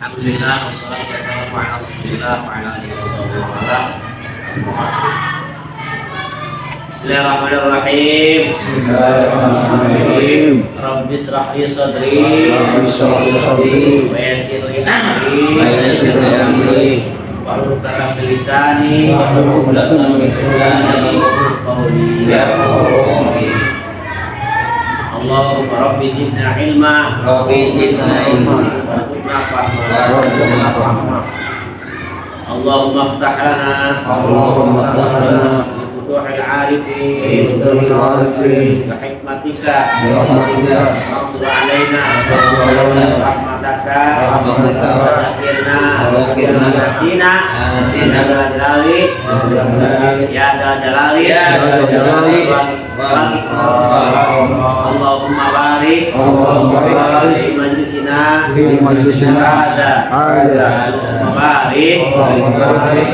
Alhamdulillah wassalatu wassalamu ala Rasulillah wa ala alihi wasallam. Bismillahirrahmanirrahim. Bismillahirrahmanirrahim. Rabbi shrah li sadri wa yassir li amri wahlul 'uqdatam min lisani yafqahu qawli. Allahumma rabbi zidna ilma warzuqna fahma. Allahumma iftah lana futuhil arifin wa hikmatika wansur alaina rahmataka akhirna sina ya dalali Allahumma barik di majlisina ada Allahumma barik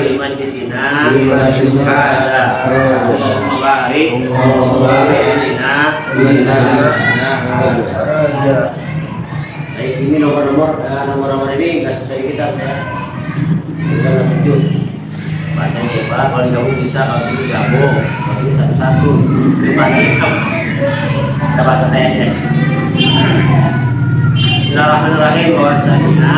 di majlisina ada Allahumma barik di majlisina ada. Baik, ini nomor ini kasus dari kita ya. Kita lanjut. Bahasanya hebat, kalau digabung bisa, kalau sini gabung, kalau sini satu-satu. Ini bahasanya sama. Kita bahasa saya aja. Bismillahirrahmanirrahim. Bahwasanya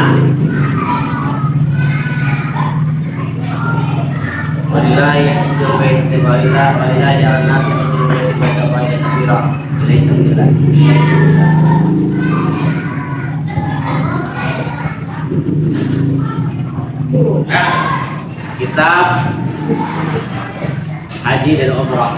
walillahi jawabin tiba-tiba walillahi al-nasi jawabin tiba-tiba ya sabira ilai sabira. Kitab Haji dan Umrah.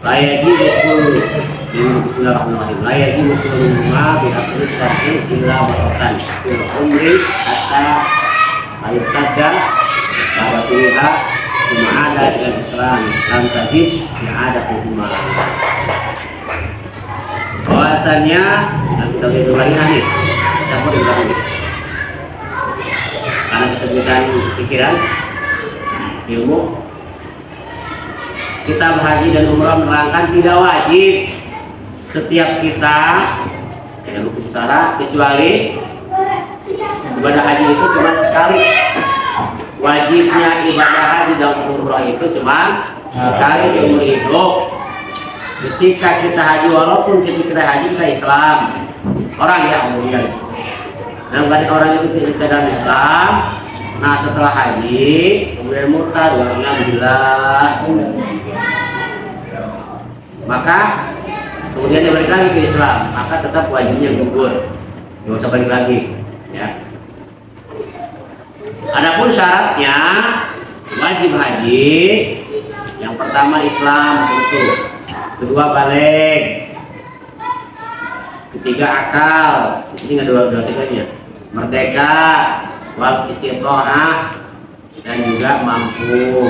Layaki mukul Bismillahirrahmanirrahim. Layaki mukul rumah biasanya syar'i illa baratan fil umri hatta ayutada pada pihak cuma ada dengan Islam dan tajib yang ada hukumah. Bahwasannya dan kita lihat lagi nanti campur dengan ini. Karena kesempitan pikiran, ilmu, kita berhaji dan umrah menerangkan tidak wajib setiap kita yang hukum syara kecuali ibadah haji itu cuma sekali. Wajibnya ibadah haji dan umrah itu cuma sekali seumur hidup. Ketika kita haji, walaupun ketika kita haji kita Islam, orang ya umumnya. Dan banyak orang itu ketika dalam Islam, nah setelah haji kemudian murtad, alhamdulillah, maka kemudian dia balik lagi ke Islam, maka tetap wajibnya gugur, nggak usah balik lagi, ya. Adapun syaratnya wajib haji, yang pertama Islam tentu, kedua balik, ketiga akal, ini nggak dua tiganya. Merdeka, wal istitoah, dan juga mampu.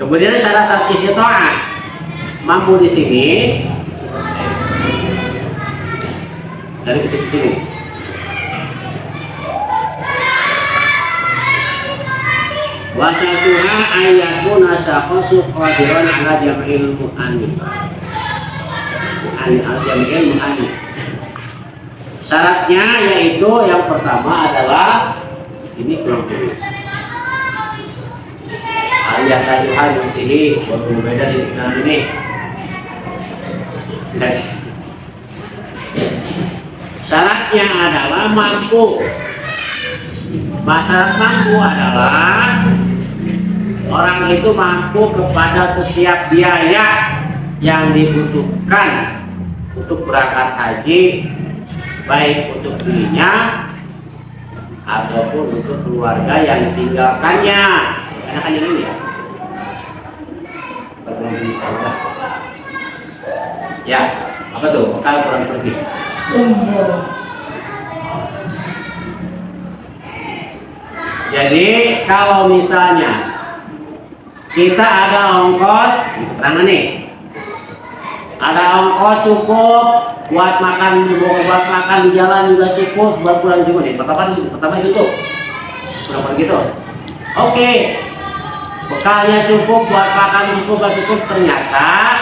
Kemudian syarat istitoah, mampu di sini dari sini. Wasatuha ayatuna syakhosu qadiran ala jam'il mu'anni. Al-jam'il mu'anni. Syaratnya yaitu yang pertama adalah ini kurang dulu. Alias sayuhan yang sini berbeda di sekitar ini. Syaratnya adalah mampu. Syarat mampu adalah orang itu mampu kepada setiap biaya yang dibutuhkan untuk berangkat haji, baik untuk dirinya ataupun untuk keluarga yang ditinggalkannya. Karena kan ini ya. Ya, apa tuh? Bekal kurang pergi. Jadi kalau misalnya kita ada ongkos, keterangan nih, ada ongkos cukup buat makan di jalan juga cukup, buat pulang juga nih. Pertama itu berapa gitu? Oke, bekalnya cukup buat makan cukup, ternyata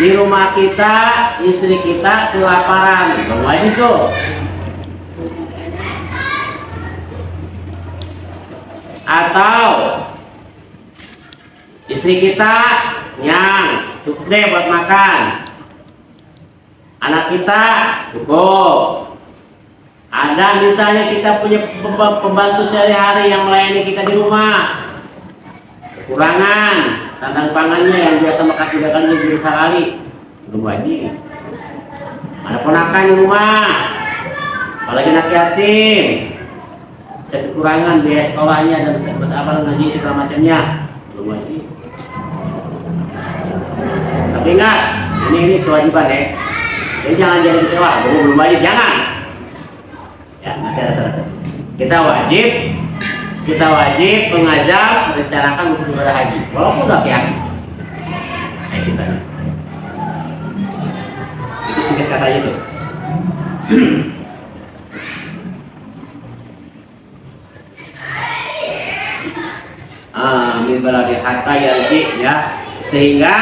di rumah kita istri kita kelaparan, belum wajib tuh. Atau istri kita yang cukup deh buat makan, anak kita cukup. Ada misalnya kita punya pembantu sehari-hari yang melayani kita di rumah, kekurangan sandang pangannya yang biasa makan 3 kali jadi sekali, belum wajib. Ada ponakan di rumah, apalagi anak yatim, kekurangan biaya sekolahnya dan apa ngaji segala macamnya, belum wajib. Tapi ingat, ini kewajiban ya. Jadi jangan jadi sewa, belum wajib, jangan. Ya, nanti ada syarat. Kita wajib mengajak, merencanakan untuk ibadah haji, walaupun udah haji. Kayak kita. Itu singkat katanya tuh. Min baladi hatta yarji, ya, sehingga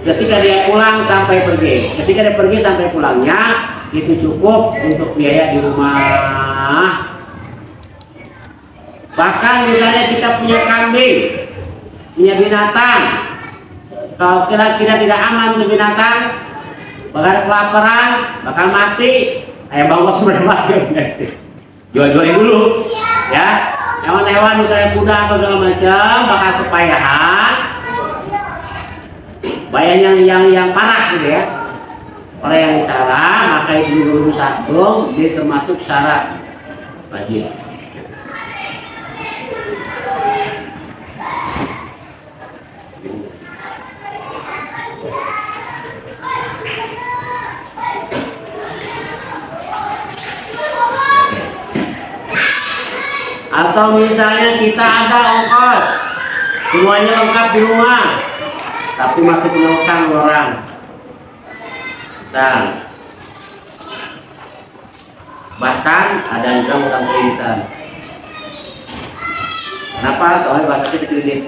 ketika dia pulang sampai pergi, ketika dia pergi sampai pulangnya itu cukup untuk biaya di rumah. Bahkan misalnya kita punya kambing, punya binatang, kalau kira-kira tidak aman untuk binatang, bakal kelaparan, bakal mati, ayam bangkos sudah mati, jual-jualin dulu, ya. Hewan-hewan misalnya kuda atau segala macam bakal kepayahan, bayarnya yang parah gitu ya. Orang yang salah maka itu dulu satu dia termasuk syarat wajib. Atau misalnya kita ada ongkos, semuanya lengkap di rumah, tapi masih punya utang orang. Dan bahkan ada juga utang kreditan. Kenapa? Soalnya bahasa kita kredit.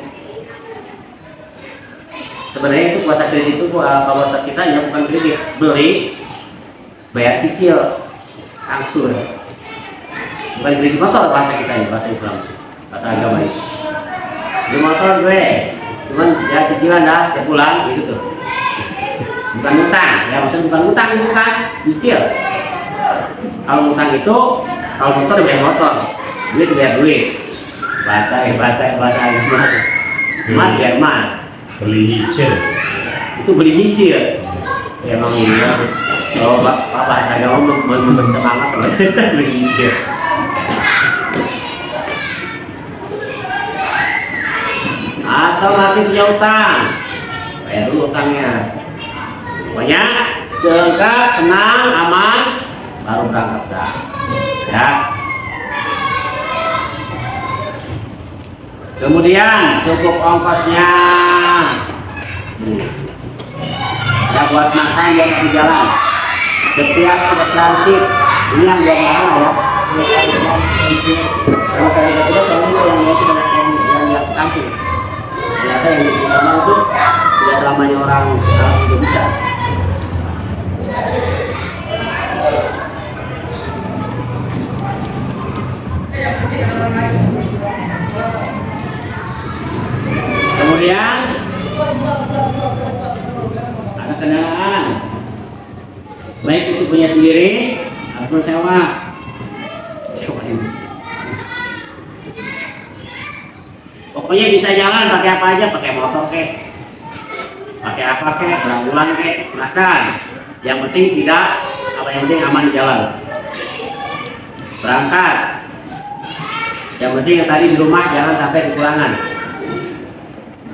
Sebenarnya itu bahasa kredit itu bahasa kita ya bukan kredit, beli, bayar cicil, angsur. Bukan kredit motor bahasa kita ini, bahasa Islam, bahasa agama ini. Di motor gue, cuman ya cicilan dah, ya pulang gitu tuh. Bukan utang, ya maksudnya bukan utang, bukan cicil. Kalau utang itu, kalau motor bayar motor, duit bayar duit. Bahasa agama, mas bayar mas. Beli nyicil. Itu beli nyicil. Ya emang ini, kalau bahasa agama memberi semangat beli nyicil. Atau masih punya utang, bayar dulu utangnya. Pokoknya jaga, tenang, aman, baru berangkat dah. Ya. Kemudian cukup ongkosnya. Ya buat makan dia di jalan. Setiap ada transit, ini yang dia mahal ya. Kalau saya tidak yang sekampung. Ternyata yang di sana itu tidak selamanya orang itu bisa. Kemudian ada kendaraan, baik itu punya sendiri ataupun sewa. Pokoknya bisa jalan pakai apa aja, pakai motor kek, pakai apa kek, beranggulan kek, silakan. Yang penting tidak, yang penting aman di jalan. Berangkat. Yang penting yang tadi di rumah jangan sampai kekurangan.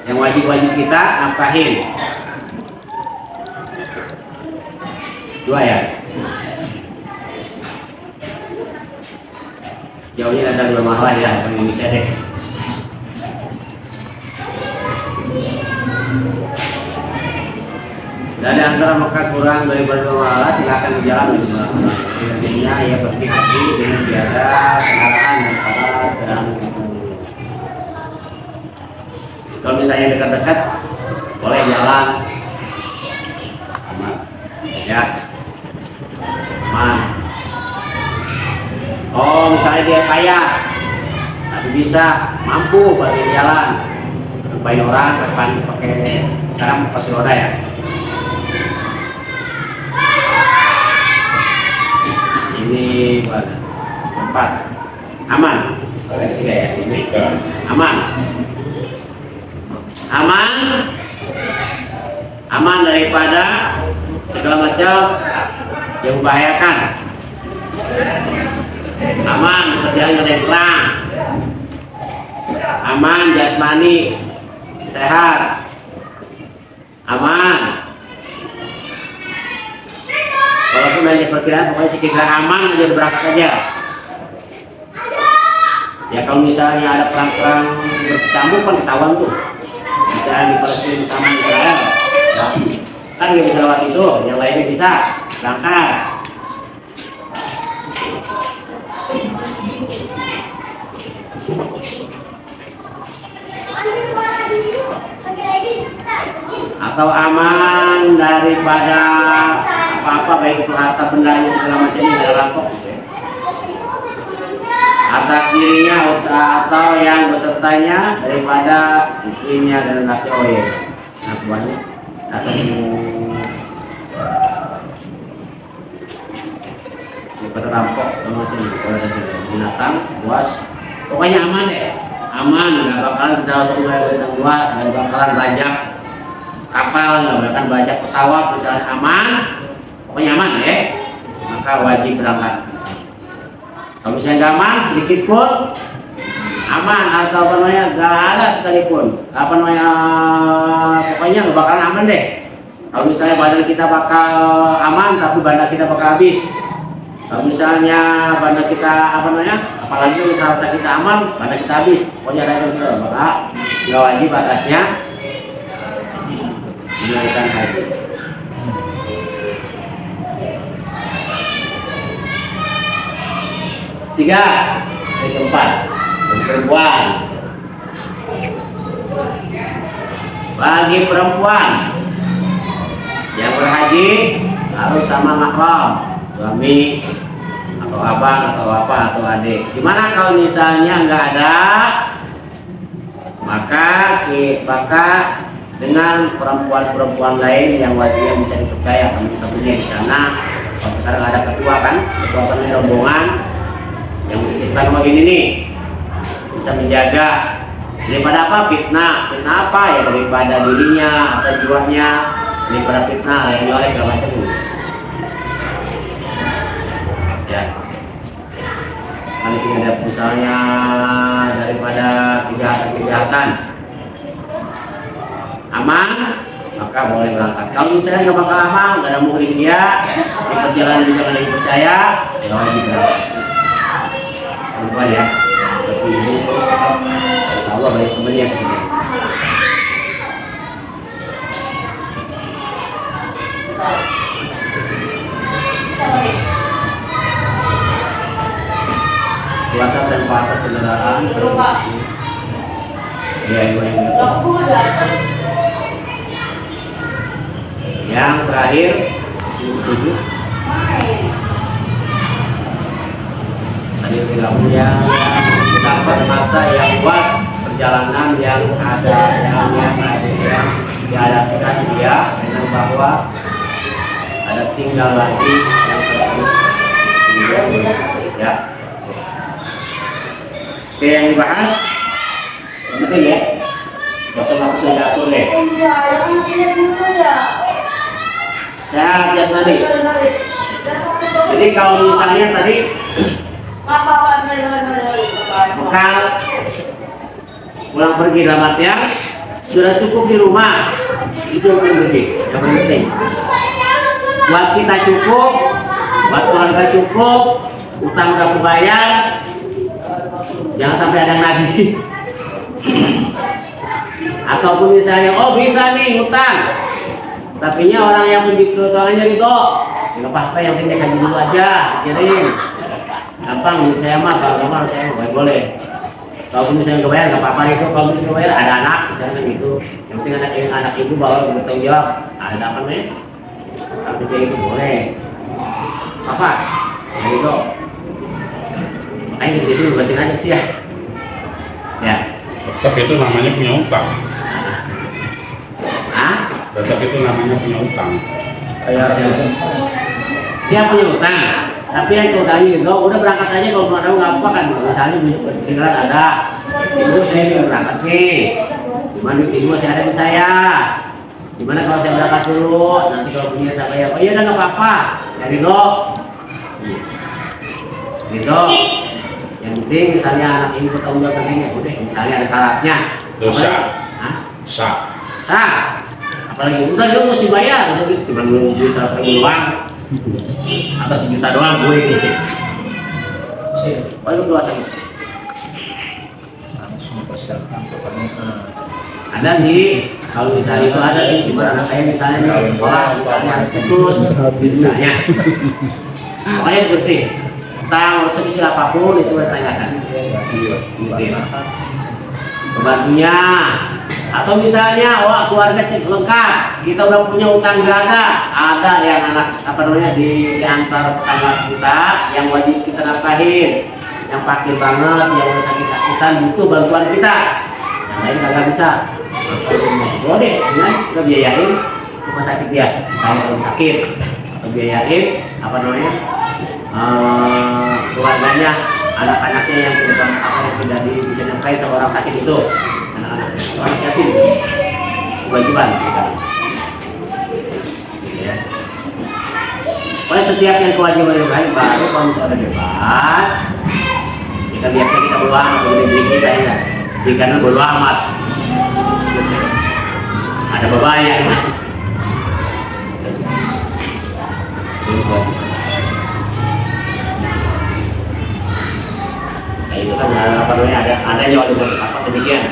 Yang wajib-wajib kita nafkahin. 2 ya. Jauhnya ada 2 mahalah ya, di Indonesia deh. Dan antara Mekah kurang dari berdoa, silakan berjalan dengan intinya ya pergi haji dengan biasa kendaraan dan salat dan kalau misalnya dekat-dekat boleh jalan ya. Aman. Oh, misalnya dia kaya, tapi bisa mampu bagi jalan, baik orang ke depan pakai sekarang kursi roda ya. Ini tempat aman. Ya, ini aman. Aman daripada segala macam yang membahayakan. Aman berjalan dengan terang. Aman jasmani, sehat. Aman. Walaupun hanya perkiraan, pokoknya sekira aman aja berangkat aja. Ya kalau misalnya ada perang-perang berkecamuk kan ketahuan tuh. Misalnya di Palestina sama Israel, ya, kan dia bisa lewat itu, yang lainnya bisa berangkat. Atau aman daripada apa-apa baik itu harta bendanya segala macam yang ada rampok gitu ya. Atas dirinya atau yang besertanya daripada istrinya dan anaknya. Oh ya, anak buahnya atau daripada rampok segala macam binatang buas, pokoknya aman ya. Aman, nggak bakalan kita langsung binatang buas, nggak bakalan banyak kapal, nggak bakalan banyak pesawat, misalnya aman, pokoknya aman ya, maka wajib berangkat. Kalau misalnya nggak aman sedikit pun aman atau apa namanya nggak ada sekalipun apa namanya, pokoknya nggak bakalan aman deh. Kalau misalnya badan kita bakal aman tapi badan kita bakal habis. Kalau misalnya badan kita apa namanya, apalagi misalnya kita aman badan kita habis, pokoknya ada yang maka nggak wajib atasnya menunaikan haji. Tiga, yang keempat, perempuan. Bagi perempuan yang berhaji harus sama mahram, suami atau abang atau apa atau adik. Gimana kalau misalnya nggak ada, maka dengan perempuan-perempuan lain yang wajib yang bisa dipercaya, teman-temannya di sana. Kalau sekarang ada ketua kan, ketua rombongan yang kita nama gini nih, bisa menjaga daripada apa, fitnah apa ya, daripada dirinya atau jiwanya, daripada fitnah yang oleh segala macam ya. Kan sini ada misalnya daripada kejahatan aman, maka boleh berangkat. Kalau misalnya nggak bakal aman, nggak ada muhrim dia di perjalanan juga nggak dipercaya, ya wajib berangkat. Perempuan ya, tapi ibu Allah baik temannya. Puasa tanpa atas kendaraan yang terakhir 7 hadir kamu yang dapat masa yang luas perjalanan yang ada yang dihadapkan dia dengan bahwa ada tinggal lagi yang tersebut ya. Oke, yang dibahas penting ya, masa aku sudah diatur deh. Sehat jasmani. Jadi kalau misalnya tadi bekal pulang pergi dalam artian sudah cukup di rumah, itu yang paling penting. Buat kita cukup, buat keluarga cukup, utang udah kebayar, jangan sampai ada yang nagih. Ataupun misalnya, oh bisa nih utang, tapi orang yang begitu tangannya gitu, nggak apa-apa, yang penting kaji dulu aja, kirim. Gampang, saya mah kalau mau saya mau boleh. Kalau misalnya nggak bayar nggak apa-apa itu. Kalau misalnya nggak bayar ada anak misalnya gitu. Yang penting anak ibu bawa bertanggung jawab. Ada apa nih? Tapi kayak itu boleh. Apa? Ayo dong. Makanya gitu bebasin aja sih ya. Ya. Tetap itu namanya punya utang. Hah? Tetap itu namanya punya utang. Dia punya utang. Tapi yang kau tanya itu udah berangkat aja kalau mau tahu nggak apa kan? Misalnya tinggal ada. Ibu saya belum berangkat nih. Cuma duit ibu masih ada di saya. Gimana kalau saya berangkat dulu? Nanti kalau punya saya bayar. Oh iya udah nggak apa-apa. Jadi lo. Gitu. Yang penting misalnya anak ibu bertanggung jawab pentingnya, udah misalnya ada syaratnya. Dosa. Hah? Sah. Sah. Apalagi udah dia mesti bayar, udah cuma belum beli 100.000 doang atau 1 juta doang gue gitu. Paling luas aja. Langsung persiapkan pokoknya. Ada sih, kalau misalnya itu ada sih, cuma anak saya misalnya di sekolah, misalnya harus terus, misalnya. Pokoknya bersih. Tentang sekecil apapun itu bertanyakan. Pembantunya, atau misalnya, wah keluarga lengkap, kita udah punya utang gak ada yang anak apa namanya di antara tetangga kita yang wajib kita nafkahin, yang fakir banget, yang udah sakit-sakitan butuh bantuan kita, yang lain kagak bisa. Boleh, kita biayain rumah sakit dia, saya belum sakit, atau biayain apa namanya keluarganya, anak-anaknya yang tidak bisa nafkahin sama orang sakit itu, anak-anaknya, orang yatim, kewajiban kita. Ya. Pokoknya setiap yang kewajiban yang lain baru kalau misalnya bebas, kita biasa kita bodo amat dengan diri kita ya, karena bodo amat. Ada bebayar. Nah, itu kan apa namanya ada yang ada bersama demikian.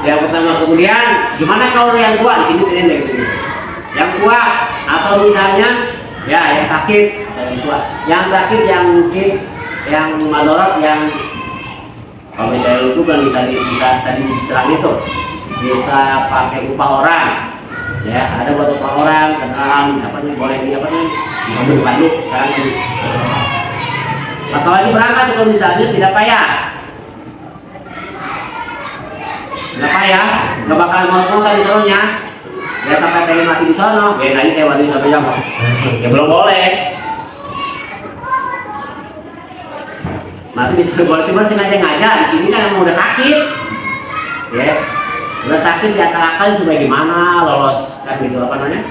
Yang pertama kemudian gimana kalau yang tua di sini ini gitu. Yang tua atau misalnya ya yang sakit yang tua, yang sakit yang mungkin yang madorot yang kalau misalnya itu kan bisa tadi diserang itu bisa pakai upah orang ya, ada buat upah orang kendaraan apa nih boleh di apa nih di mobil Bandung sekarang ini. Atau lagi berangkat kalau misalnya tidak payah nggak bakal ngos-ngosan di sononya ya sampai pengen mati di sono bedanya saya mati sampai jam ya belum boleh. Mati bisa boleh cuma sengaja di sini kan emang udah sakit ya, udah sakit diakal-akalin supaya gimana lolos kan gitu apa namanya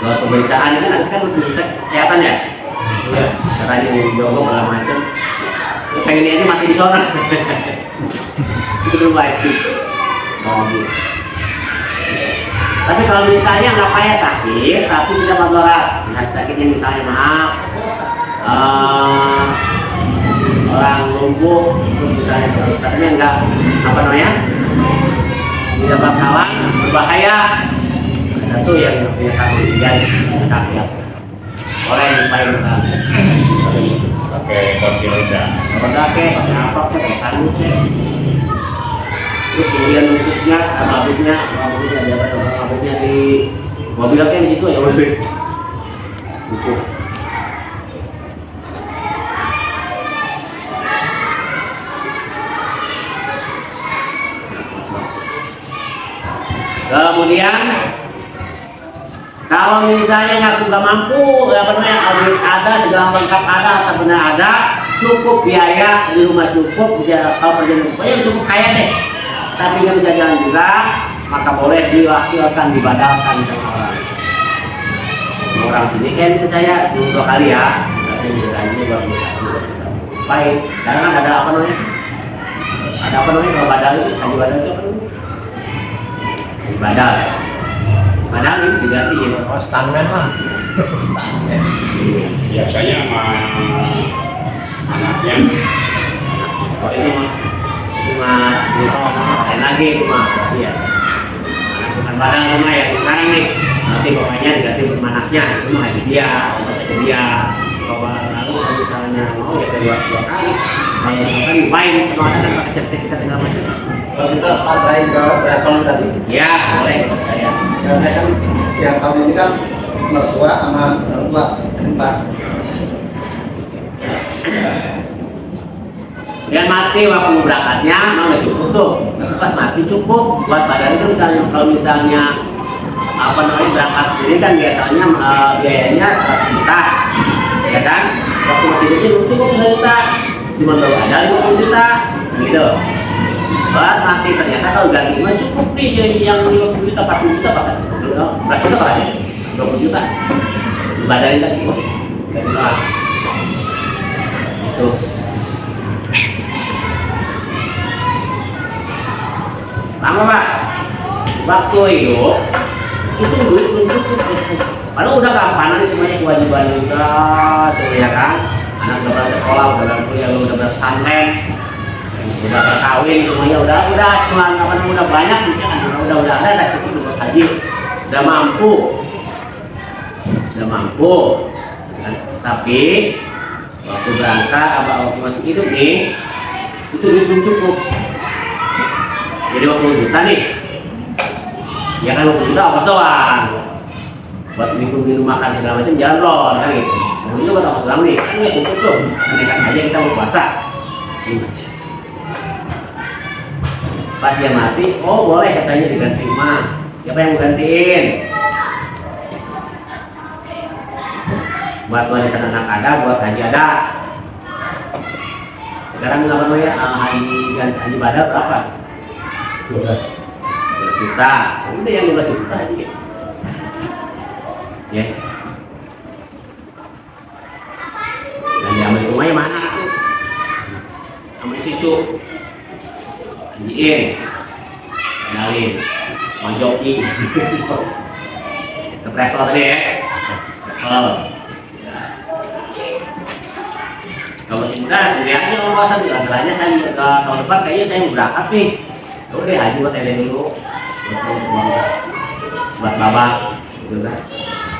lolos pemeriksaan ini kan harus kan periksa kesehatan ya. Iya, caranya jongkok segala macam. Pengen ini mati di sana. Itu belum wajib. Oh gitu. Tapi kalau misalnya nggak payah sakit, tapi sudah madorot, sakitnya misalnya maaf, orang lumpuh, misalnya katanya nggak apa namanya, tidak bakalan berbahaya. Satu yang punya tanggungan kakek. Orang yang paling pakai kursi roda, pakai apa pakai tanduk ya. Terus kemudian lututnya, mabuknya di mobil kan di situ ya mobil. Buku. Kemudian kalau misalnya nggak mampu, apa namanya, ada segala lengkap ada, atau benar ada, cukup biaya di rumah cukup, kalau perjalanan pokoknya cukup kaya deh, tapi nggak bisa jalan juga, maka boleh diwakilkan dibadalkan sama orang. Orang sini kan percaya 2 kali ya, tapi ini bagus. Baik, karena kan ada apa namanya, kalau badal itu, kalau badal itu apa namanya? Badal. Padahal ini diganti ya. Oh, stuntman mah. Stuntman. biasanya sama anaknya. Oh itu mah lain lagi itu mah ya. Bukan padahal rumah yang sekarang nih. Nanti pokoknya diganti sama anaknya itu mah lagi dia, apa saja dia. Kalau lalu misalnya mau ya saya 2 kali. Kalau kan main sama ada kan pakai sertifikat segala macam. Kalau kita pasrahin ke travel tadi. Ya boleh saya. karena kan yang tahun ini kan mertua sama mertua empat. Dia mati waktu berangkatnya mau nggak cukup tuh, tapi pas mati cukup buat badan itu. Misalnya kalau misalnya apa namanya berangkat sendiri kan biasanya biayanya 100 juta, ya kan? Waktu masih hidupnya belum cukup 1 juta, cuma baru ada 50 juta, gitu. Buat mati ternyata kalau ganti mah cukup nih, jadi yang 50 juta, 40 juta bahkan berapa juta bahkan ya? 20 juta, dibadain lagi bos, kayak gitu. Lama pak, waktu itu duit belum cukup. Padahal udah kampanan semuanya kewajiban udah, ya kan? Anak udah bersekolah, udah kuliah, udah bersantren, udah berkawin, semuanya udah cuma udah banyak gitu kan? Udah ada cukup untuk haji, udah mampu. Kan? Tapi waktu berangkat, waktu masuk hidup nih, itu duit belum cukup. Jadi 20 juta nih, ya kan 20 juta ongkos doang, buat minum makan segala macam jalan loh kan gitu. Itu buat ongkos doang nih, kan nggak cukup tuh, naikkan aja kita mau puasa. Pas dia mati, oh boleh katanya diganti mah, siapa yang mau gantiin? Buat warisan anak ada, buat haji ada. Sekarang apa namanya haji badal berapa? 12 juta, udah yang 12 juta aja ya. Dan diambil semuanya mana tuh? Ambil cucu hajiin, kenalin mau joki kepresor deh ya. Kalau masih muda sendiri aja ongkosan, masalahnya saya tahun depan kayaknya saya mau berangkat nih. Oke, haji buat Eden dulu, buat babak, gitu kan?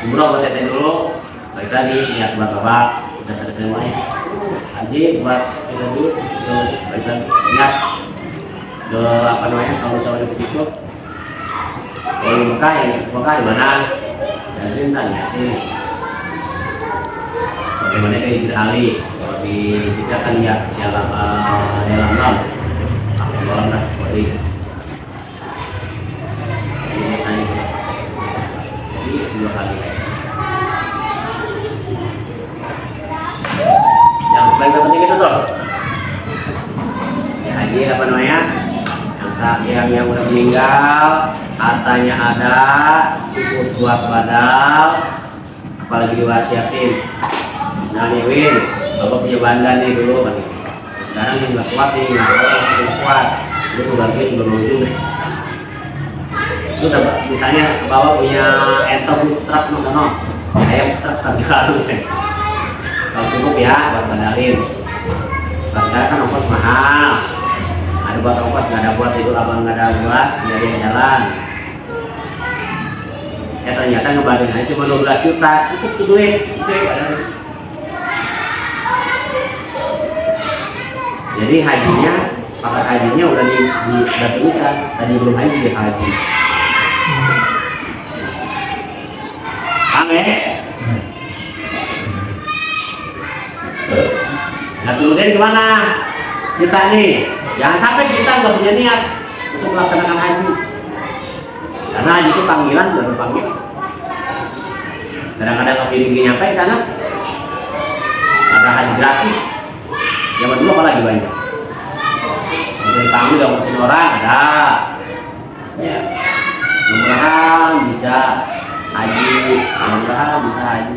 Umroh buat Eden dulu, balik lagi niat buat babak, udah selesai semuanya. Haji buat Eden dulu, balik lagi niat ke apa namanya kalau misalnya di situ, kalau di Mekah di mana? Jadi tanya ini, bagaimana kayak Hijrah Ali, kalau di kita kan ya dalam malam dah balik. Ini tanya ini 2 kali. Yang paling penting itu tuh ya haji apa namanya, yang udah meninggal hartanya ada cukup buat badal, apalagi diwasiatin. Nah nih Win, bapak punya bandan nih dulu kan. Sekarang yang nggak kuat nih, masih kuat, itu tuh lagi berujung deh. Itu udah misalnya bawa punya entok strap no, ayam strap tapi harus ya. Kalau cukup ya buat badalin. Pas sekarang kan ongkos mahal, ada buat ongkos nggak ada buat itu abang nggak ada buat jadi jalan. Ya ternyata ngebadalin aja cuma 12 juta, cukup tuh duit, Jadi hajinya, paket hajinya udah tulisan, tadi belum haji di haji. Paham ya? Nah kemudian gimana? Kita nih, jangan sampai kita nggak punya niat untuk melaksanakan haji. Karena haji itu panggilan, baru panggil. Kadang-kadang nggak pilih nyampe ke sana. Ada haji gratis. Zaman dulu apalagi banyak. Dari panggil udah ngurusin orang ada. Ya. Mudah-mudahan bisa haji, mudah-mudahan bisa haji.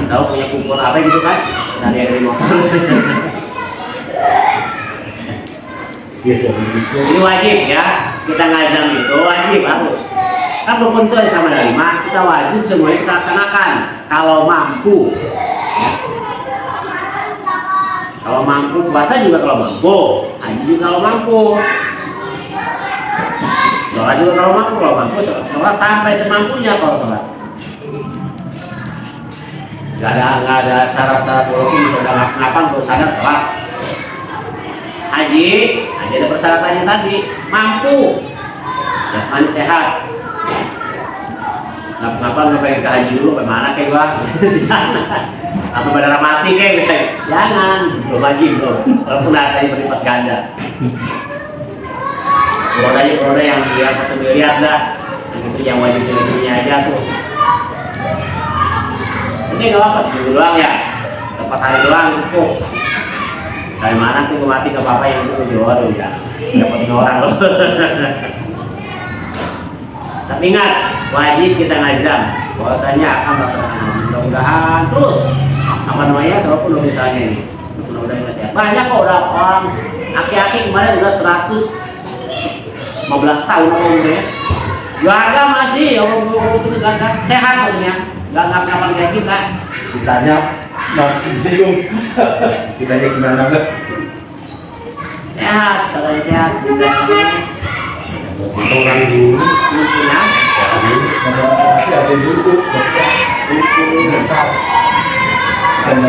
Tahu punya kupon apa gitu kan? Dari motor. Ini wajib ya, kita ngazam itu wajib harus. Kan rukun itu sama ada 5, kita wajib semuanya kita laksanakan kalau mampu. Ya. Kalau mampu puasa juga kalau mampu, haji juga kalau mampu, sholat juga kalau mampu sholat sampai semampunya kalau sholat. Gak ada syarat-syarat walaupun bisa ngelakukan kalau sadar sholat. Haji ada persyaratannya tadi, mampu. jasmani sehat. Ngapa nggak pengen ke haji dulu, kemana kayak gua? Apa beneran mati kayak misalnya? Jangan, belum haji belum. Walaupun harganya berlipat ganda. Roda yang dia 1 miliar dah. Itu yang wajib punya aja tuh. Ini nggak apa seminggu doang ya, 4 hari doang cukup. Dari mana tuh mati ke papa yang itu jual tuh ya, dapetin orang loh. Tapi ingat, wajib kita ngazam bahwasanya akan melaksanakan haji. Mudah-mudahan terus apa namanya, walaupun misalnya ini mudah-mudahan ingat ya. Banyak kok udah orang aki-aki kemarin udah 115 tahun umurnya. Gak masih ya Allah, sehat maksudnya, nggak ngapa-ngapain kayak kita. Ditanya, bingung. Ditanya gimana nggak? Sehat, katanya sehat. Orang dulu Mungkin ya. Tapi ada yang dulu. Besar. Dan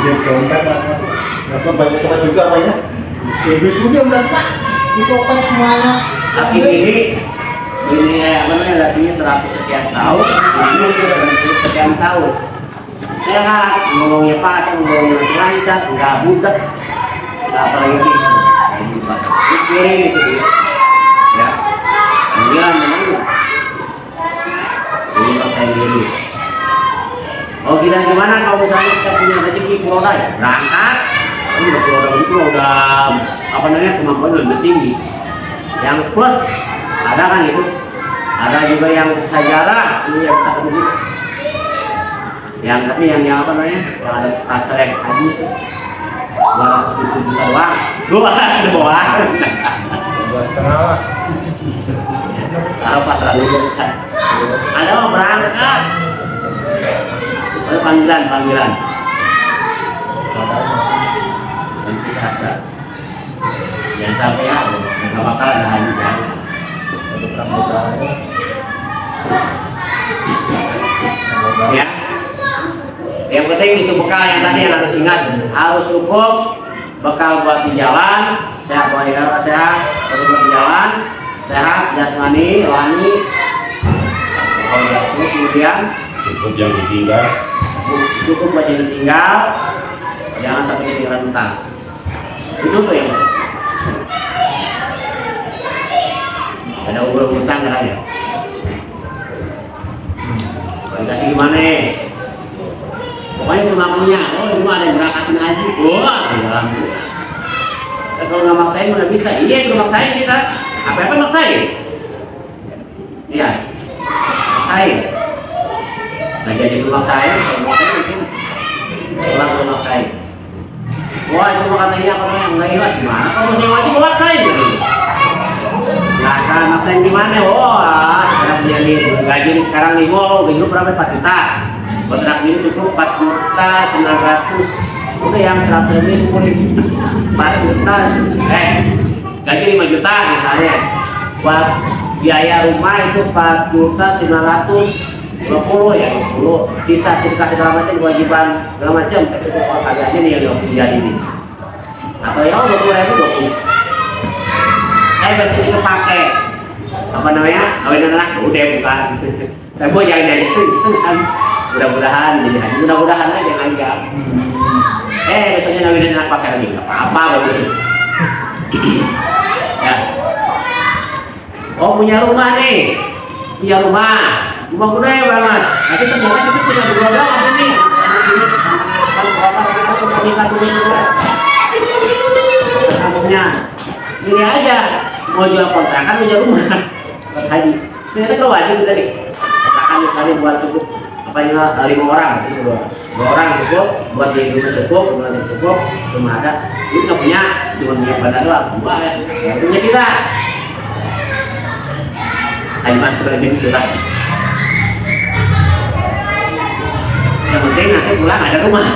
dia dompet apa banyak tempat juga apa ya? Ibu dia udah pak, dicopet semuanya. Tapi ini apa namanya, artinya 100 sekian tahun, ini sekian tahun. Sehat, ngomongnya pas, ngomongnya masih lancar, nggak budak, nggak apa lagi. Pikirin itu ya. Kemudian menunggu. Ini bangsa dulu. Oh gila, gimana kalau misalnya kita punya rezeki kuroda ya? Berangkat, ini udah kuroda itu udah apa namanya, kemampuan lebih tinggi. Yang plus ada kan itu, ada juga yang sejarah ini yang tak begitu. Yang tapi yang apa namanya, yang ada tasrek haji itu 270 juta doang. Doang. 2,5. Kalau 400 juta. Ada mau berangkat. Ada panggilan. Nanti asa. Jangan sampai ya, nggak bakal ada haji kan. Untuk rambutannya. Ya. Yang penting itu bekal yang tadi yang harus ingat, harus cukup bekal buat di jalan, sehat wajib sehat, buat di jalan, sehat jasmani, rohani. Terus kemudian cukup yang ditinggal. Cukup buat yang ditinggal, jangan sampai ketinggalan utang. Itu tuh yang ada utang kan ya. Dikasih gimana? Pokoknya semampunya. Oh ini ada yang berangkatin haji. Wah, alhamdulillah. Kalau nggak maksain nggak bisa. Iya itu maksain kita. Apa maksain? Iya, maksain. Nah jadi itu maksain. Kalau maksain di sini. Pulang kalau maksain. Wah itu katanya apa yang nggak ikhlas gimana? Kalau masih wajib maksain. Nah kan maksain gimana? Wah sekarang dia nih gaji sekarang nih, wow gaji lu berapa? 4 juta. Kontrak ini cukup 4.900.000. Udah yang 100 ribu 4 juta. Gaji 5 juta misalnya. Buat biaya rumah itu 4.920 ya 20. Sisa segala macam kewajiban segala macam. Itu kalau kalian ini yang 20 ini. Atau ya 20.000 20. Besok itu pakai apa namanya, kawin anak udah bukan. Tapi gue jangan jadi itu kan. Mudah-mudahan jadi haji, mudah-mudahan aja jangan. Besoknya kawin anak pakai lagi nggak apa-apa begitu. Ya. Oh punya rumah nih, rumah gede banget. Tapi ternyata kita punya dua doang ini. Kampungnya ini aja. Mau jual kontrakan, mau jual rumah haji. Ternyata kalau wajib tadi kontrakan misalnya buat cukup apa ya 5 orang, itu 2 orang cukup, buat di rumah cukup, buat cukup, rumah ada. Itu nggak punya, cuma punya badan doang. Dua ya punya kita. Haji Mansur aja sudah. Yang penting nanti pulang ada rumah.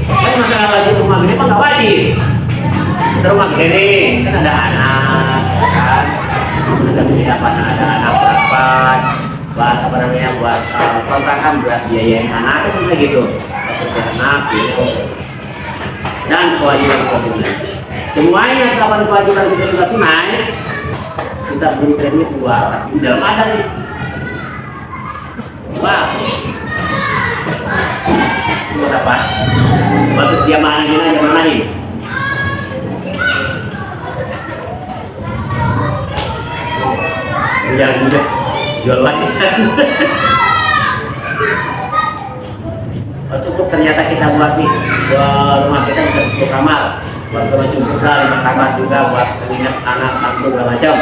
Kan masalah lagi rumah gede mah nggak wajib. Kita rumah gede kan ada anak, kan? Ada anak berapa? Buat apa namanya? Buat kontrakan, buat biaya anak itu seperti gitu. Satu anak gitu. Dan kewajiban semuanya 8 kewajiban kita sudah tunai, kita beri kredit keluar di dalam ada nih. Wah, buat apa? Buat dia mana aja mana nih? Jangan juga jual warisan. Cukup ternyata kita buat nih rumah kita bisa 10 kamar, buat macam juga 5 kamar juga buat menginap anak mantu segala macam.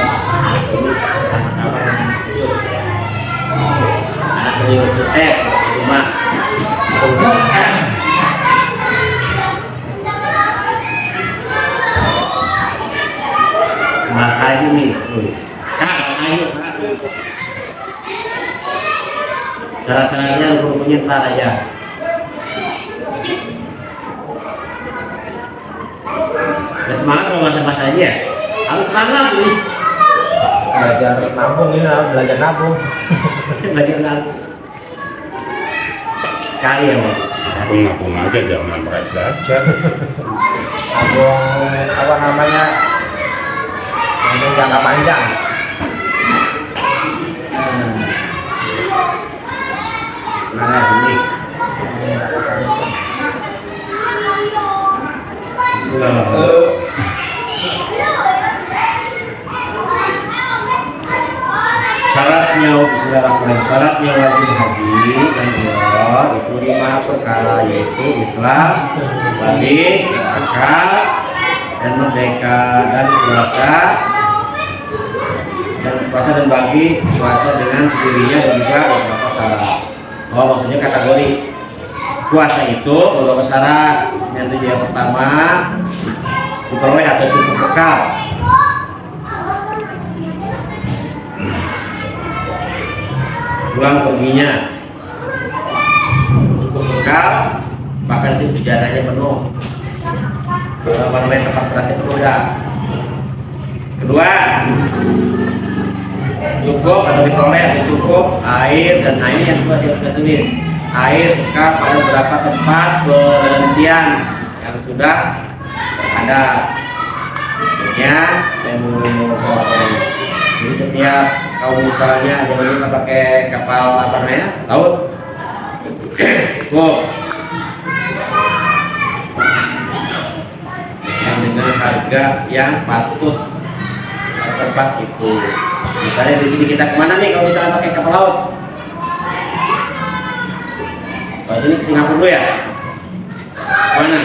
Ini kamar-kamar yang cukup. Anak sendiri sukses di rumah. Makanya nih, cara-caranya rukun-rukunnya ntar aja. Udah semangat kalau masa-masa aja ya? Harus semangat nih. Belajar nabung ini, harus belajar nabung. Belajar nabung. Kali ya, Bang? Ngapung aja jangan berat belajar. Nabung apa namanya? Nabung jangka panjang. Nah, ini. Syaratnya, bismillahirrahmanirrahim. Syaratnya wajib haji dan umroh itu 5 perkara, yaitu Islam, balik, akal, dan merdeka, dan puasa dan bagi puasa dengan sendirinya dan juga beberapa syarat. Oh, maksudnya kategori puasa itu beberapa syarat. Yang pertama, diperoleh atau cukup bekal. Pulang perginya cukup bekal, bahkan si sejarahnya penuh. Beberapa tempat terasa penuh dah. Kedua, cukup atau diperoleh atau cukup air, dan ini yang kedua saya tulis, air bekal pada beberapa tempat berhentian yang sudah ada. Ya, jadi setiap kalau misalnya jangan lupa pakai kapal apa namanya, laut. Yang dengan harga yang patut tempat itu. Misalnya di sini kita kemana nih kalau misalnya pakai kapal laut? Kalau sini ke Singapura dulu ya? Mana?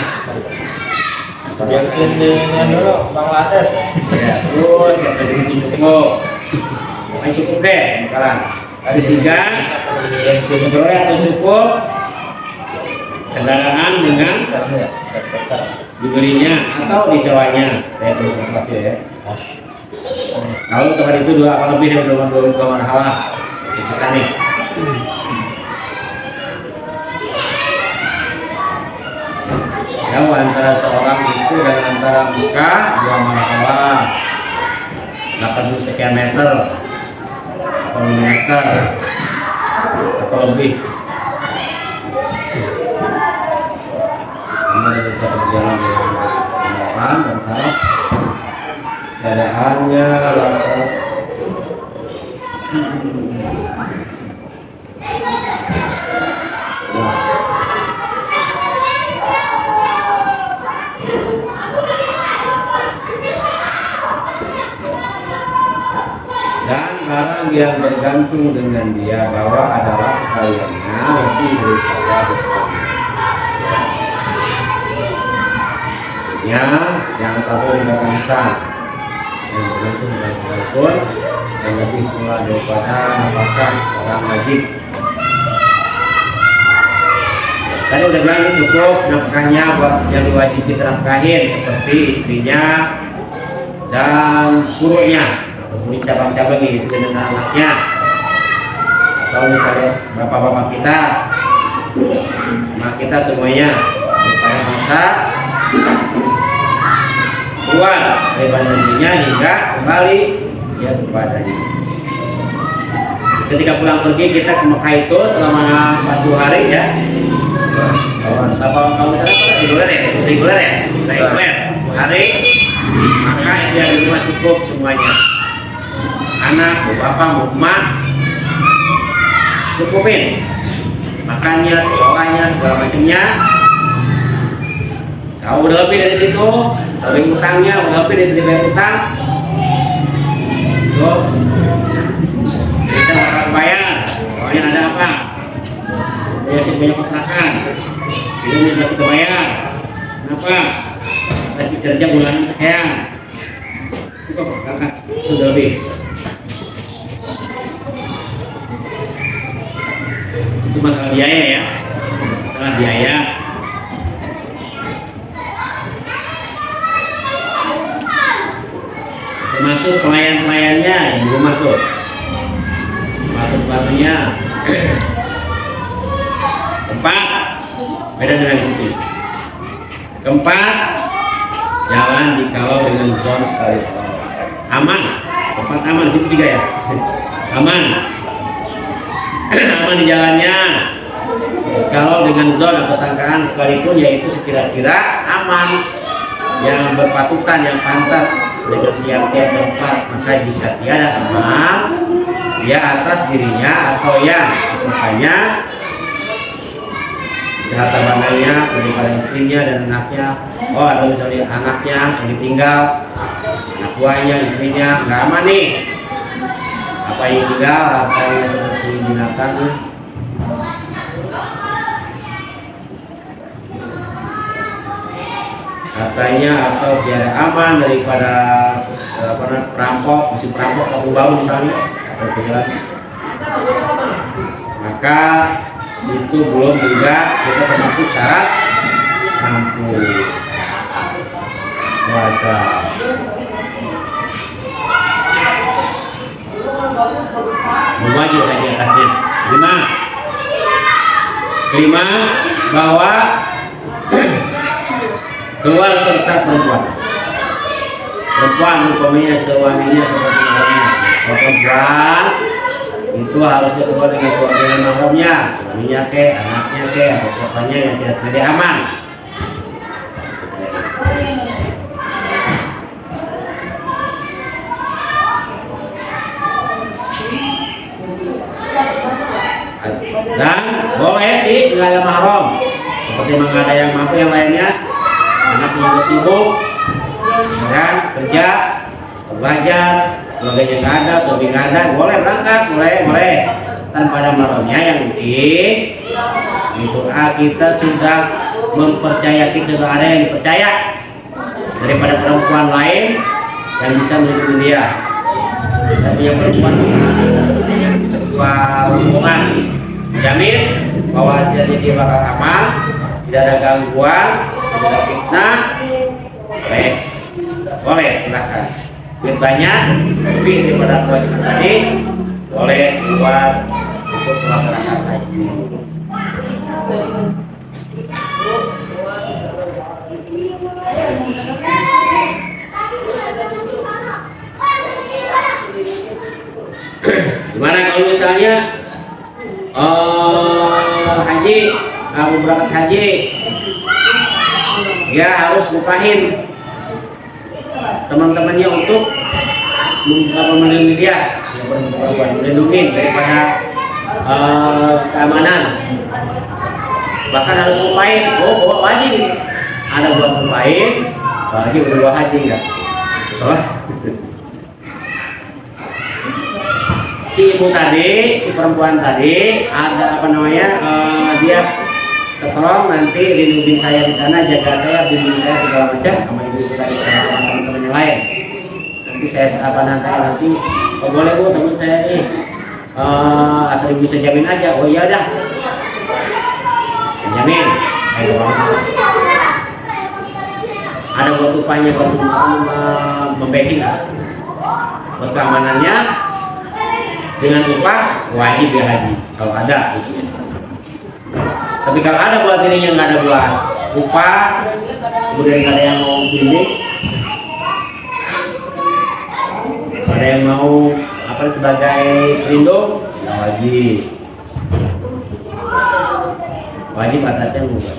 Yang sininya dulu Bangladesh. Ya, terus kita begitu cukup. Yang cukup deh sekarang. Ada 3 diperoleh atau cukup kendaraan dengan diberinya atau disewanya. Saya tulis translasi ya. Kalau tempat itu 2 apa lebih dari 22 marhalah. Kita nih. Jauh antara seorang itu dan antara muka 2 marhalah, 80 sekian meter atau meter atau lebih. Ini adalah proses jalan yang depan dan saraf dadaannya langsung. Dan barang yang bergantung dengan dia bahwa adalah sekaliannya lebih daripada ya, jangan sampai dibanggakan yang bergantung dengan pun dan lebih pula daripada nafkah orang wajib. Tadi udah bilang ini cukup nafkahnya buat yang wajib ditafkahin seperti istrinya dan gurunya. Ini cabang-cabang nih istri dan anaknya, atau misalnya bapak-bapak kita, kita semuanya supaya masa keluar daripada dirinya hingga kembali ya kepadanya. Ketika pulang pergi kita ke Mekah itu selama 40 hari ya. Kalau misalnya reguler ya, reguler hari maka itu yang di rumah cukup semuanya. Anak, bapak, emak, cukupin makannya, sekolahnya, segala macamnya. Kalau udah lebih dari situ, lebih utangnya, udah lebih dari bayar utang, tuh kita bakal bayar. Soalnya ada apa? Ya sih punya kontrakan, ini masih kebayar. Kenapa? Kasih kerja bulanan sekian. Itu kakak, udah lebih. Itu masalah biaya ya, masalah biaya. Termasuk pelayan-pelayannya yang di rumah tuh, batu-batunya. Keempat, beda dengan di situ. Keempat, jalan dikawal dengan zon sekali aman, tempat aman di situ juga ya, aman. Aman di jalannya. Kalau dengan zona persangkaan sekalipun, yaitu sekira-kira aman, yang berpatutan, yang pantas dengan tiap-tiap tempat. Maka jika tiada aman, dia atas dirinya atau yang misalnya harta bandanya daripada istrinya dan anaknya. Oh, ada misalnya anaknya yang ditinggal, anak buahnya, istrinya, nggak aman nih. Apa yang tinggal, apa yang seperti binatang, katanya atau tiada aman daripada perampok, musim perampok atau bau misalnya, atau kejalan. Maka itu belum juga kita termasuk syarat mampu puasa. Maju lagi atasnya. Kelima, bahwa keluar serta perempuan umpamanya suaminya seperti mahramnya. Perempuan itu harusnya keluar dengan mahramnya, suaminya ke, anaknya ke, atau siapanya yang tidak aman. Dan boleh sih nggak ada mahram, seperti memang ada yang mampu, yang lainnya anaknya sibuk, kan kerja, belajar, keluarganya nggak ada, suami nggak ada, boleh berangkat, boleh tanpa ada mahramnya. Yang penting itu kita sudah mempercayai, kita sudah ada yang dipercaya daripada perempuan lain yang bisa melindungi dia. Tapi yang perempuan hubungan jamin bahwa hasilnya dia bakal aman, tidak ada gangguan, tidak ada fitnah. Boleh silahkan. Duit banyak, lebih daripada kewajiban tadi, boleh keluar untuk melaksanakan haji. Gimana kalau misalnya haji, mau berangkat haji, dia harus bukain teman-temannya untuk melindungi dia, melindungi daripada keamanan. Bahkan harus lupain, bawa wajib. Ada buat lupain, wajib berdua haji enggak? Si ibu tadi, si perempuan tadi, ada apa namanya, dia strong, nanti lindungin saya di sana, jaga saya, bimbing saya segala macam, sama ibu tadi, sama teman-teman yang lain. Nanti saya nanti, oh boleh bu, teman saya nih, asal ibu bisa jamin aja. Oh iya dah, jamin. Ada buat upahnya, buat membacking buat keamanannya. Dengan upah wajib ya haji kalau ada gitu ya. Tapi kalau ada buat ini yang nggak ada buat upah, kemudian nggak ada yang mau bimbing, ada yang mau apa sebagai pelindung, ya wajib atasnya enggak.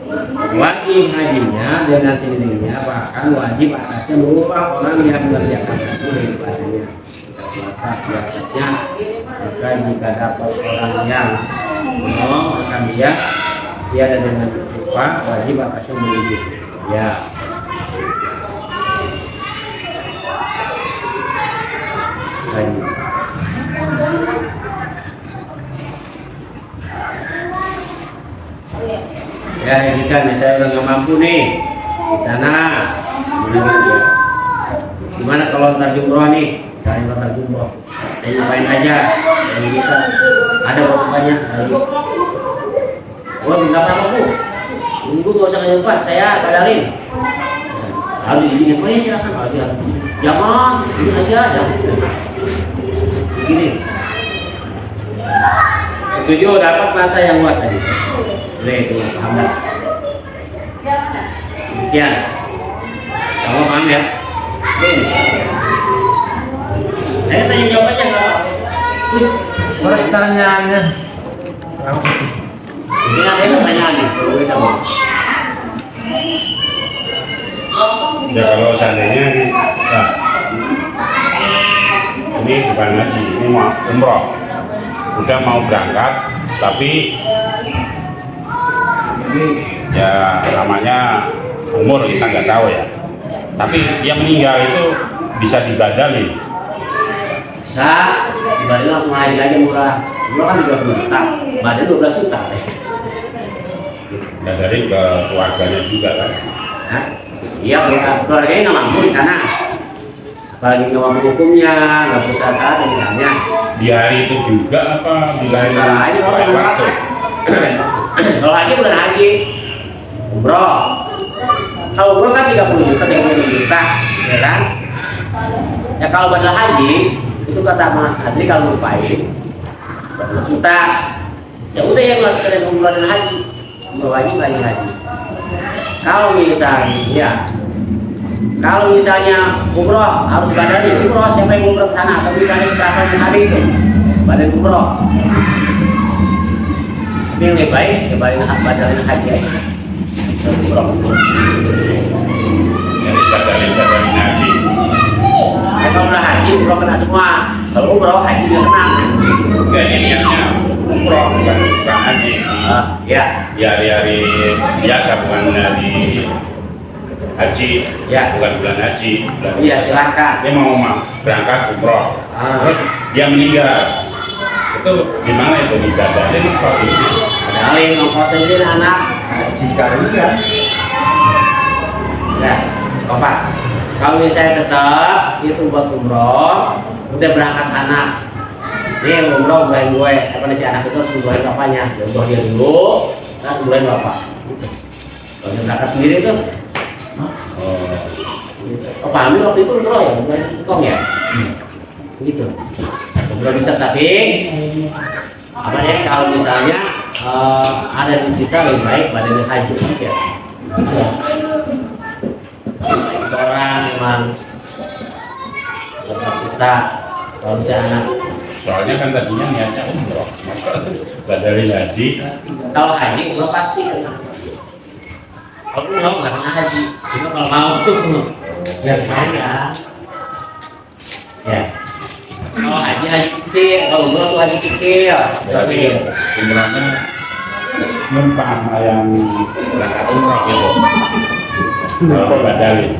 Wajib hajinya dengan sendirinya bahkan wajib atasnya berupa orang yang mengerjakan haji dari ibadahnya. Puasa biasanya maka jika dapat orang yang menolong akan dia ada dengan berupa wajib atasnya menuju ya. Haji. Ya, jika saya udah nggak mampu nih di sana, gimana kalau ntar jumroh nih? Cari ntar jumroh, ngapain aja yang bisa? Ada banyak lagi. Oh, nggak apa-apa bu, ibu nggak usah ngajak pak, saya badalin. Lalu ini apa ya silakan, jangan, ini aja, jangan. Begini, tujuh dapat masa yang luas tadi. Itu paham. Demikian. Kamu paham ya? Saya tanya jawab aja nggak apa-apa. Pertanyaannya. Ini ada yang pertanyaan nih. Ya kalau seandainya nah, ini bukan haji, ini mau umroh, udah mau berangkat, tapi ya namanya umur kita nggak tahu ya. Tapi yang meninggal itu bisa dibadali. Bisa, dibadali langsung haji aja murah. Murah kan 30 juta, badan 12 juta. Dari ke keluarganya juga kan. Hah? Iya, keluarganya nggak mampu di sana. Apalagi nggak mampu hukumnya, nggak bisa saat misalnya. Di hari itu juga apa di hari Aja kalau yang waktu? Kalau haji bulan haji, umroh. Kalau umroh kan 30 juta, 30 juta, ya kan? Ya kalau badal haji, itu kata Mas Adri kalau lupain 12 juta. Ya udah yang nggak sekalian umroh dan haji, umroh haji lagi haji. Kalau misalnya, ya, kalau misalnya umroh harus badalin umroh, siapa yang umroh ke sana? Atau misalnya berapa hari itu, badan umroh. Tapi yang lebih baik, badalin haji aja. Umroh. Yang badalin haji. Ya, kalau udah haji, umroh kena semua. Kalau umroh, haji dia kena. Kayaknya niatnya umroh bukan haji. Ya. Di hari-hari biasa bukan hari haji, Ya. bukan bulan haji. Iya, silakan. Dia mau berangkat umroh, terus dia meninggal. Itu gimana itu dibadalin posisi? Badalin ongkosin anak. Jika iya. Ya, Bapak. Kalau misalnya tetap itu buat umroh, udah berangkat anak. Ini umroh umrohin gue, apa si anak itu harus umrohin bapaknya. Umroh dia dulu, kan umrohin bapak. Kalau dia berangkat sendiri tuh, oh pahami waktu itu umroh ya, umrohin kong ya, gitu. Umroh bisa tapi, apa ya kalau misalnya ada di sisa lebih baik badannya haji aja. Orang memang kita kalau misalnya Soalnya kan tadinya niatnya umroh, badalin haji. kalau haji umroh pasti kalau umroh nggak kena haji itu kalau mau tuh ya ya kalau haji sih kalau umroh tuh haji kecil Berarti umrahnya numpang yang berangkat umroh gitu. Kalau badalin.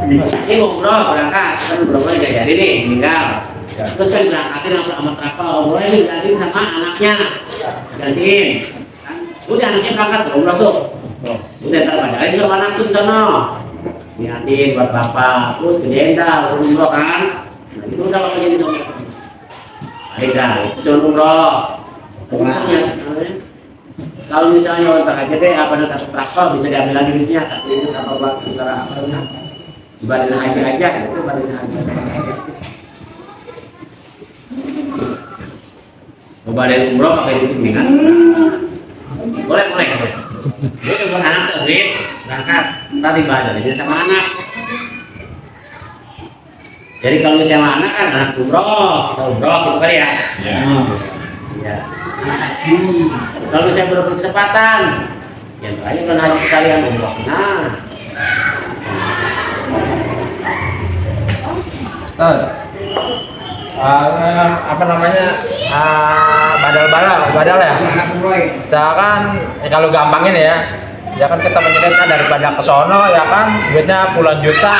Ini umroh berangkat kan umrohnya nggak jadi nih meninggal terus kan berangkatin sama travel umrohnya ini gantiin sama anaknya gantiin kan udah anaknya berangkat umroh tuh udah ntar badalin sama anak tuh sana niatin buat bapak terus gedein dah umroh kan nah itu udah bakal jadi umroh balik dah itu cuma umroh kalau misalnya untuk aja deh apa ada travel bisa diambil lagi duitnya tapi itu kapal buat antara apa enggak ibadah haji aja itu ibadah haji ibadah umroh pakai duit mendingan boleh dia bukan anak terdiri berangkat tadi ibadah aja sama anak jadi kalau sama anak kan anak umroh kita umroh gitu kan ya Ya. Haji. Kalau saya berkesempatan, yang terakhir kan haji sekalian umroh. Nah, Ustaz, apa namanya, badal ya. Misalkan kalau gampangin ya kan kita menyedihkan daripada ke sono ya kan, duitnya puluhan juta,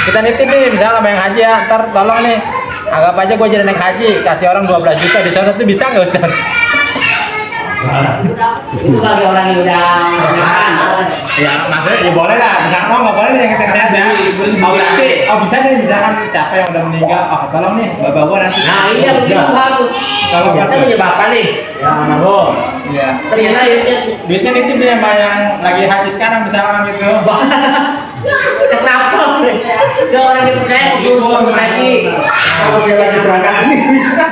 kita nitip nih misalnya sama yang haji ya, ntar tolong nih anggap aja gue jadi naik haji, kasih orang 12 juta di sono, tuh bisa nggak Ustaz? itu bagi orang yang udah makan. Ya maksudnya ya boleh lah, misalkan nggak boleh nih yang kita sehat ya, tapi bisa nih misalkan siapa yang udah meninggal, tolong nih bapak gua nanti. Nah iya begitu harus. Kalau kita punya bapak nih, ya almarhum. Iya. Ternyata Duitnya nitip nih sama yang lagi haji sekarang misalkan gitu. kenapa? Ada orang yang percaya untuk haji. Kalau dia lagi berangkat ini bisa.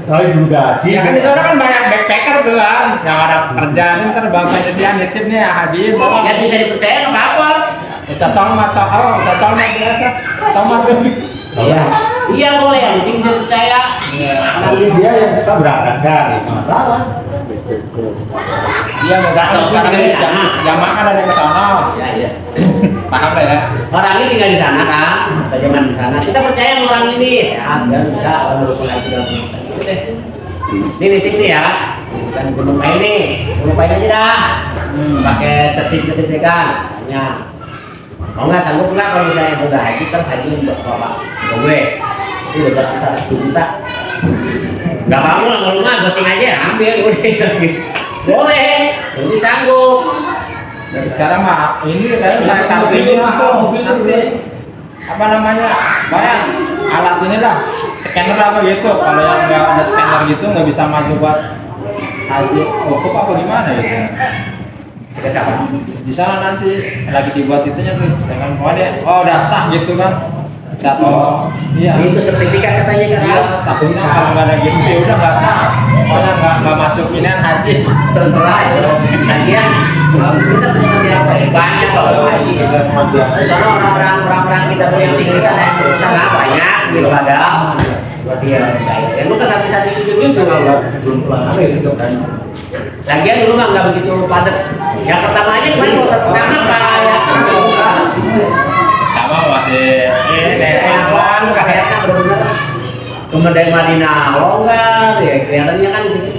Kalau dulu gaji. Ya kan di sana kan banyak backpacker tuh kan, yang ada kerjaan ntar bapaknya sih nitip nih hajiin tolong. Ya bisa dipercaya nggak apa-apa. Ustaz Salmat, Ustaz Salmat biasa, Salmat tuh. Iya, iya boleh, yang penting bisa percaya. Kalau dia yang kita berangkatkan, masalah. Iya, misalkan sekarang ini yang makan ada ke sana. Iya, iya. Paham lah ya. Orang ini tinggal di sana kan, kita zaman di sana. Kita percaya sama orang ini, sehat dan bisa kalau pengaji dalam deh. Ini nitip nih ya, bukan gunung pain nih, gunung pain aja dah. Pakai sertifikat, hanya. Mau nggak sanggup nggak kalau misalnya udah haji kan haji untuk bapak, untuk gue. Itu udah 10 juta. Nggak mau lah kalau nggak goceng aja, ambil udah. Boleh, jadi sanggup. Dari sekarang mah ini kayak tampil ini nanti apa namanya kayak alat ini lah scanner apa gitu, kalau yang nggak ada scanner gitu nggak bisa masuk buat haji cukup apa gimana gitu. Siapa? Di sana nanti lagi dibuat itunya terus dengan udah sah gitu kan. Satu iya Itu sertifikat katanya kan. iya, takutnya kalau nggak ada gitu ya udah nggak sah, pokoknya nggak masuk ini haji. Terserah ya. Lagian kita punya siapa ya? Banyak kalau haji. Di sana orang-orang kita punya yang tinggal di sana yang berusaha banyak gitu ada. Buat dia percaya. Ya lu kan sampai itu juga belum pulang gitu kan. Lagian dulu nggak begitu padat. Yang pertama aja kemarin kloter pertama kayak Sama masih Ewan kayaknya benar-benar cuma dari Madinah longgar ya kelihatannya kan gitu.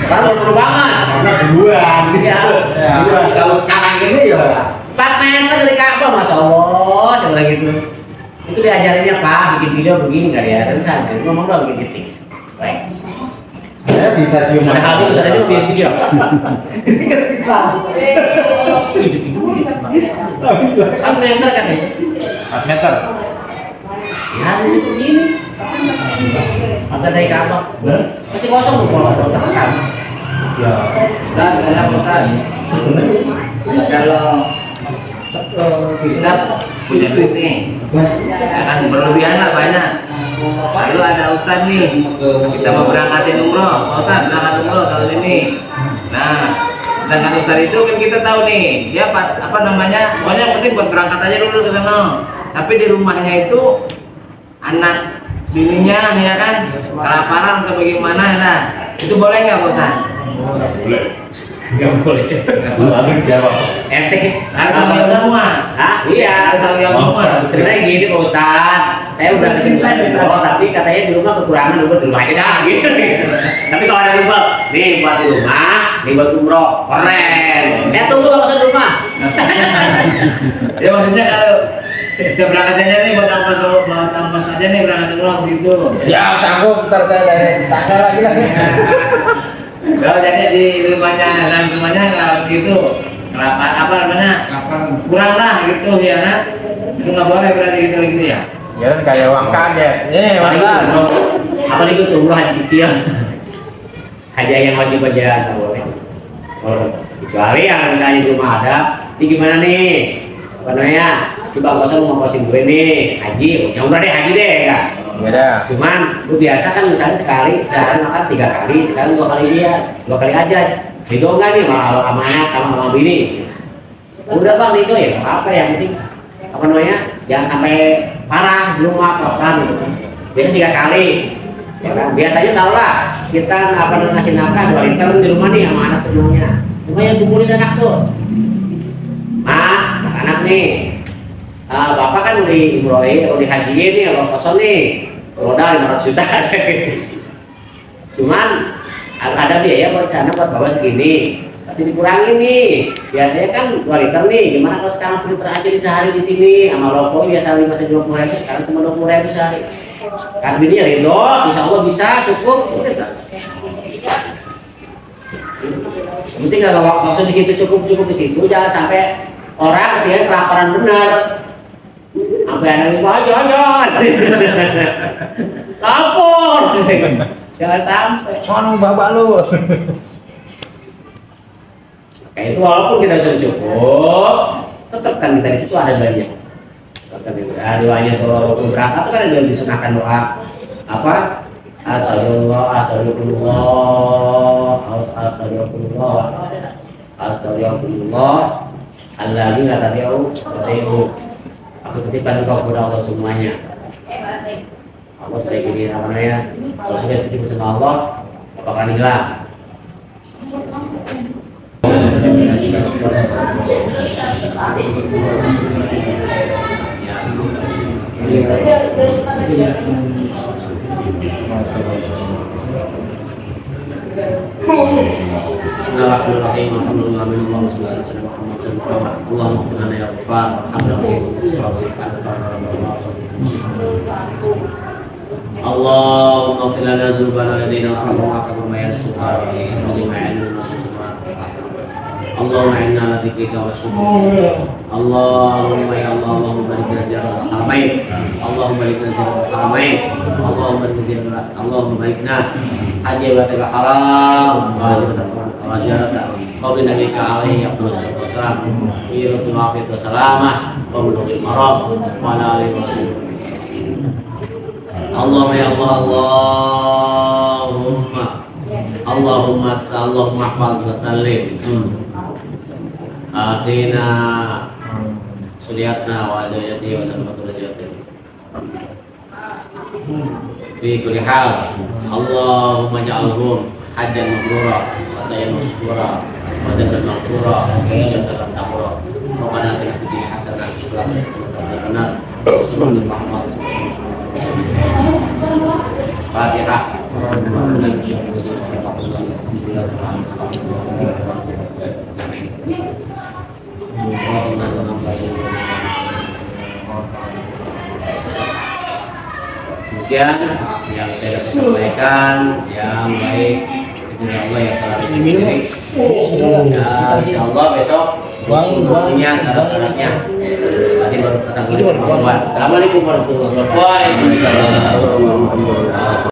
Sekarang baru banget. Karena duluan. Iya. Duluan. Kalau sekarang ini ya 4 meter dari Ka'bah, masya Allah, saya bilang gitu. Itu diajarinnya Pak, bikin video begini nggak ya? Kan ngomong dong bikin tips. Baik. saya bisa cium Ada habis, ada juga bikin video. Ini kesiksa. 4 meter kan ya? 4 meter. Ya di situ sini. Ada dari Ka'bah. Masih kosong tuh kalau ada tekan. Ya. Ustaz, saya Ustaz, kalau kita punya duit nih, akan berlebihan lah banyak. Lalu ada Ustaz nih, kita mau berangkatin umroh, Ustaz berangkat umroh tahun ini. Nah, sedangkan Ustaz itu kan kita tahu nih, dia pas apa namanya, pokoknya yang penting buat berangkat aja dulu ke sana. Tapi di rumahnya itu anak bininya ya kan kelaparan atau bagaimana nah itu boleh nggak Ustaz? Boleh. Nggak boleh. Langsung jawab. Ente Harus tanggung jawab semua. Hah? Iya. Harus tanggung jawab semua. Sebenarnya gini Pak Ustaz, saya udah kesimpulan di rumah, tapi katanya di rumah kekurangan udah di rumah aja dah gitu. Tapi kalau ada rumah, nih buat di rumah, nih buat umroh, keren. Saya tunggu kalau di rumah. Ya maksudnya kalau kita berangkat aja nih buat ongkos aja nih berangkat umroh begitu. Siap, sanggup, ntar saya dari tanggal lagi lah. Kalau jadi di rumahnya dan rumahnya nggak begitu, kenapa apa namanya kurang lah gitu ya nak, itu nggak boleh berarti gitu gitu ya. Ya kan kayak uang kaget. Paling Mas. umroh, apalagi itu umroh haji kecil. Haji yang wajib aja nggak boleh. Oh, kecuali yang misalnya di rumah ada, ini gimana nih? Apa namanya? Coba kosong mau kosin gue nih, haji, yang umrah deh haji deh kan. Beda. Cuman lu biasa kan misalnya sekali, sekarang makan 3 kali, sekarang 2 kali dia, 2 kali aja. Ridho nggak nih sama anak sama bini? Udah bang itu ya, apa yang penting apa namanya? Jangan sampai parah, belum apa gitu kan. Biasa 3 kali. Ya kan? Biasanya taruhlah kita ngasih nafkah 2 liter di rumah nih sama anak semuanya. Cuma yang kumpulin anak tuh. Anak nih. Bapak kan udah hajiin nih, kalau kosong nih. Modal 500 juta. Cuman ada biaya buat sana buat bawa segini. Tapi dikurangin nih. Biasanya kan 2 liter nih. Gimana kalau sekarang 1 liter aja di sehari di sini? Sama rokok biasa 5-20 ribu, sekarang cuma 20 ribu sehari. Kan ini ya Ridho, insya Allah bisa cukup. Penting kalau maksud di situ cukup di situ, jangan sampai orang ketika kelaparan benar. Sampai ada yang jangan. Lapor. Jangan sampai. Sono bapak lu. Kayak itu walaupun kita sudah cukup, tetap kan kita di situ ada banyak. Doanya kalau berangkat kan ada disunahkan doa apa? Astagfirullah. Alladzi la tadi'u aku titipkan engkau kepada Allah semuanya. Allah sudah gini namanya. Kalau sudah titip sama Allah, apakah hilang? Bismillahirrahmanirrahim. Allahumma ya Ghaffar, Allahumma ighfir lana dzunubana ladaina wa rahmaka ya Allahumma inna ala dzikrika wa syukrika. Allahumma ya Allah, Allahumma barik lana ziarah al-haramain. Allahumma barik lana ziarah al-haramain. Allahumma barik lana Allahumma barik lana haji wa haram wa ziarah qaulin nabiyika alaihi afdhalus salatu wassalam. Wa afiyat wa salamah wa bulughil marad wa ala alihi wa sahbihi. Allahumma ya Allah, Allahumma hafal wa sallim. Akhina suliyatna wa azayati wa salamatul rajati fi kulli hal. Allahumma ja'alhum hajjan mabrura wa sayyan masykura wa jannatan maghfura wa jannatan taqwa. Rabbana atina fid dunya hasanah wa fil akhirati hasanah. Fatihah. Kemudian yang saya dapat sampaikan yang baik itu Allah yang selalu diri. Insya Allah besok punya syarat-syaratnya. Tadi baru ketemu. Assalamualaikum warahmatullahi wabarakatuh.